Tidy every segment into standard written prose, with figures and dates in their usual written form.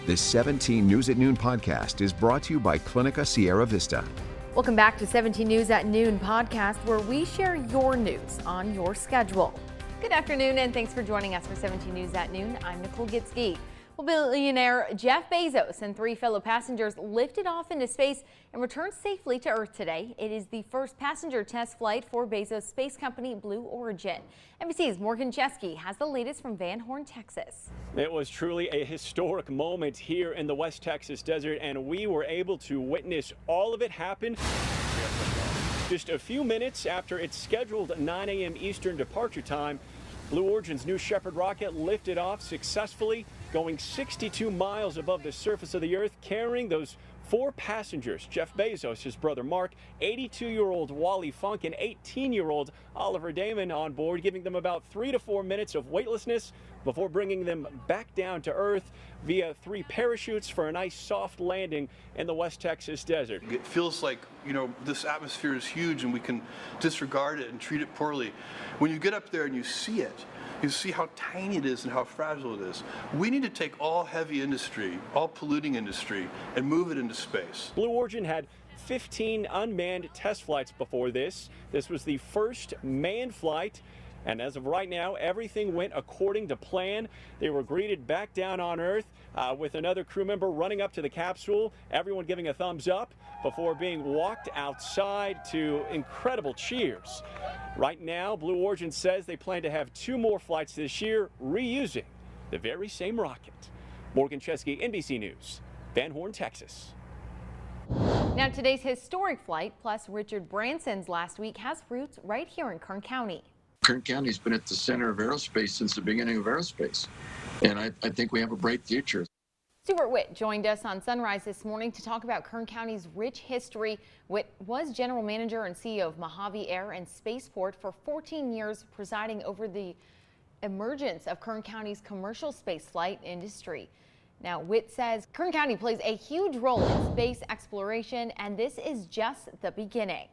This 17 News at Noon podcast is brought to you by Clinica Sierra Vista. Welcome back to 17 News at Noon podcast, where we share your news on your schedule. Good afternoon, and thanks for joining us for 17 News at Noon. I'm Nicole Gitsky. Well, billionaire Jeff Bezos and 3 fellow passengers lifted off into space and returned safely to Earth today. It is the first passenger test flight for Bezos' space company Blue Origin. NBC's Morgan Chesky has the latest from Van Horn, Texas. It was truly a historic moment here in the West Texas desert, and we were able to witness all of it happen just a few minutes after its scheduled 9 a.m. Eastern departure time. Blue Origin's New Shepard rocket lifted off successfully, going 62 miles above the surface of the Earth, carrying those 4 passengers: Jeff Bezos, his brother Mark, 82-year-old Wally Funk, and 18-year-old Oliver Damon on board, giving them about 3 to 4 minutes of weightlessness before bringing them back down to Earth via 3 parachutes for a nice soft landing in the West Texas desert. It feels like, this atmosphere is huge and we can disregard it and treat it poorly. When you get up there and you see it, you see how tiny it is and how fragile it is. We need to take all heavy industry, all polluting industry, and move it into space. Blue Origin had 15 unmanned test flights before this. This was the first manned flight. And as of right now, everything went according to plan. They were greeted back down on Earth with another crew member running up to the capsule, everyone giving a thumbs up before being walked outside to incredible cheers. Right now, Blue Origin says they plan to have 2 more flights this year, reusing the very same rocket. Morgan Chesky, NBC News, Van Horn, Texas. Now, today's historic flight, plus Richard Branson's last week, has roots right here in Kern County. Kern County has been at the center of aerospace since the beginning of aerospace, and I think we have a bright future. Stewart Witt joined us on Sunrise this morning to talk about Kern County's rich history. Witt was general manager and CEO of Mojave Air and Spaceport for 14 years, presiding over the emergence of Kern County's commercial spaceflight industry. Now, Witt says Kern County plays a huge role in space exploration, and this is just the beginning.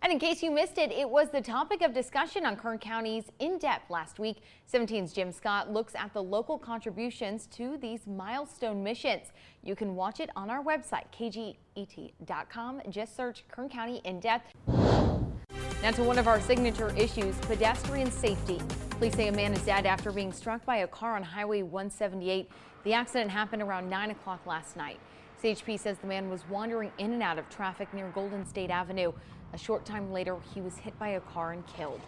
And in case you missed it, it was the topic of discussion on Kern County's In Depth last week. 17's Jim Scott looks at the local contributions to these milestone missions. You can watch it on our website, kget.com. Just search Kern County In Depth. Now to one of our signature issues, pedestrian safety. Police say a man is dead after being struck by a car on Highway 178. The accident happened around 9 o'clock last night. CHP says the man was wandering in and out of traffic near Golden State Avenue. A short time later, he was hit by a car and killed.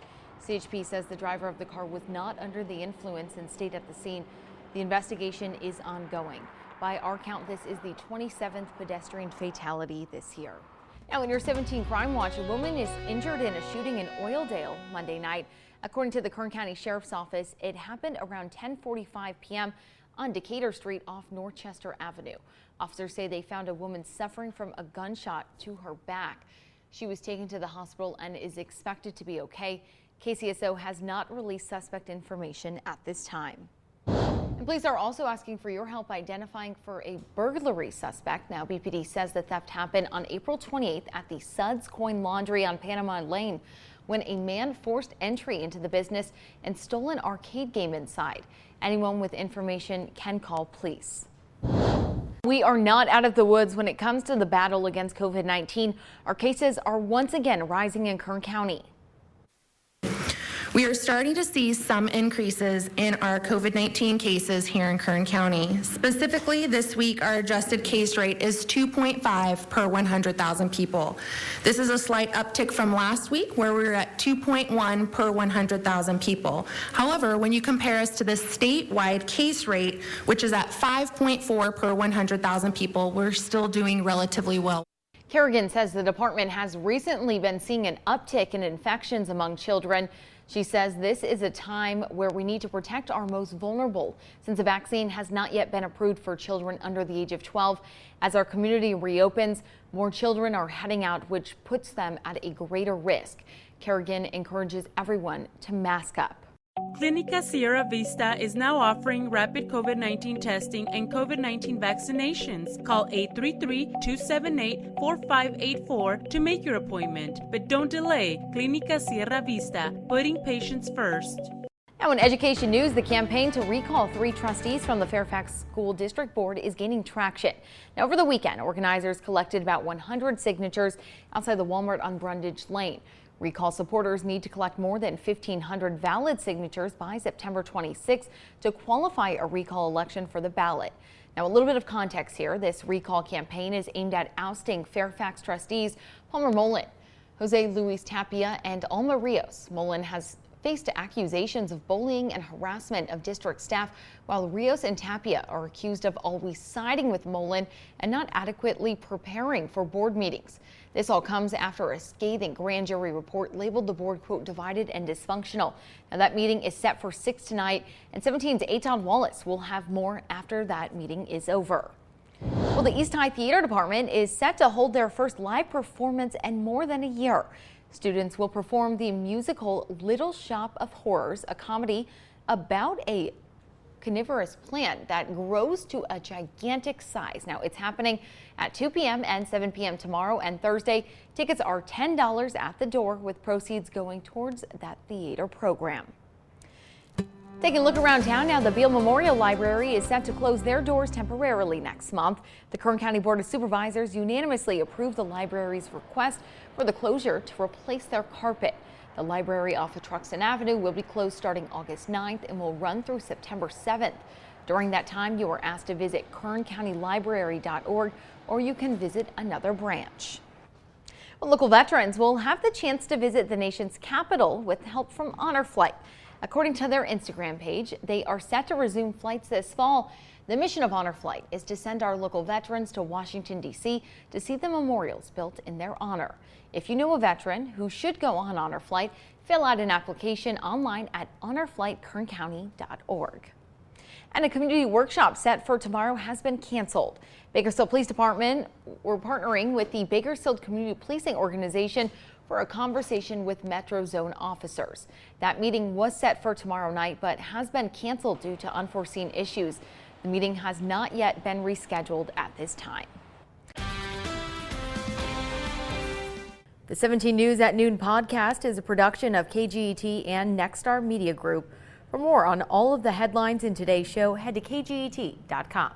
CHP says the driver of the car was not under the influence and stayed at the scene. The investigation is ongoing. By our count, this is the 27th pedestrian fatality this year. Now in your 17 Crime Watch, a woman is injured in a shooting in Oildale Monday night. According to the Kern County Sheriff's Office, it happened around 10:45 p.m. on Decatur Street off Northchester Avenue. Officers say they found a woman suffering from a gunshot to her back. She was taken to the hospital and is expected to be okay. KCSO has not released suspect information at this time. And police are also asking for your help identifying for a burglary suspect. Now, BPD says the theft happened on April 28th at the Suds Coin Laundry on Panama Lane, when a man forced entry into the business and stole an arcade game inside. Anyone with information can call police. We are not out of the woods when it comes to the battle against COVID-19. Our cases are once again rising in Kern County. We are starting to see some increases in our COVID-19 cases here in Kern County. Specifically, this week, our adjusted case rate is 2.5 per 100,000 people. This is a slight uptick from last week, where we were at 2.1 per 100,000 people. However, when you compare us to the statewide case rate, which is at 5.4 per 100,000 people, we're still doing relatively well. Kerrigan says the department has recently been seeing an uptick in infections among children. She says this is a time where we need to protect our most vulnerable, since a vaccine has not yet been approved for children under the age of 12. As our community reopens, more children are heading out, which puts them at a greater risk. Kerrigan encourages everyone to mask up. Clinica Sierra Vista is now offering rapid COVID-19 testing and COVID-19 vaccinations. Call 833-278-4584 to make your appointment. But don't delay. Clinica Sierra Vista, putting patients first. Now in education news, the campaign to recall 3 trustees from the Fairfax School District Board is gaining traction. Now over the weekend, organizers collected about 100 signatures outside the Walmart on Brundage Lane. Recall supporters need to collect more than 1,500 valid signatures by September 26 to qualify a recall election for the ballot. Now, a little bit of context here. This recall campaign is aimed at ousting Fairfax trustees Palmer Mullen, Jose Luis Tapia, and Alma Rios. Mullen has faced accusations of bullying and harassment of district staff, while Rios and Tapia are accused of always siding with Mullen and not adequately preparing for board meetings. This all comes after a scathing grand jury report labeled the board, quote, divided and dysfunctional. Now that meeting is set for 6 tonight, and 17's Eitan Wallace will have more after that meeting is over. Well, the East High Theater Department is set to hold their first live performance in more than a year. Students will perform the musical Little Shop of Horrors, a comedy about a carnivorous plant that grows to a gigantic size. Now, it's happening at 2 p.m. and 7 p.m. tomorrow and Thursday. Tickets are $10 at the door, with proceeds going towards that theater program. Taking a look around town now, the Beale Memorial Library is set to close their doors temporarily next month. The Kern County Board of Supervisors unanimously approved the library's request for the closure to replace their carpet. The library off of Truxton Avenue will be closed starting August 9th and will run through September 7th. During that time, you are asked to visit kerncountylibrary.org, or you can visit another branch. Well, local veterans will have the chance to visit the nation's capital with help from Honor Flight. According to their Instagram page, they are set to resume flights this fall. The mission of Honor Flight is to send our local veterans to Washington, D.C. to see the memorials built in their honor. If you know a veteran who should go on Honor Flight, fill out an application online at honorflightkerncounty.org. And a community workshop set for tomorrow has been canceled. Bakersfield Police Department, we're partnering with the Bakersfield Community Policing Organization for a conversation with Metro Zone officers. That meeting was set for tomorrow night, but has been canceled due to unforeseen issues. The meeting has not yet been rescheduled at this time. The 17 News at Noon podcast is a production of KGET and Nexstar Media Group. For more on all of the headlines in today's show, head to kget.com.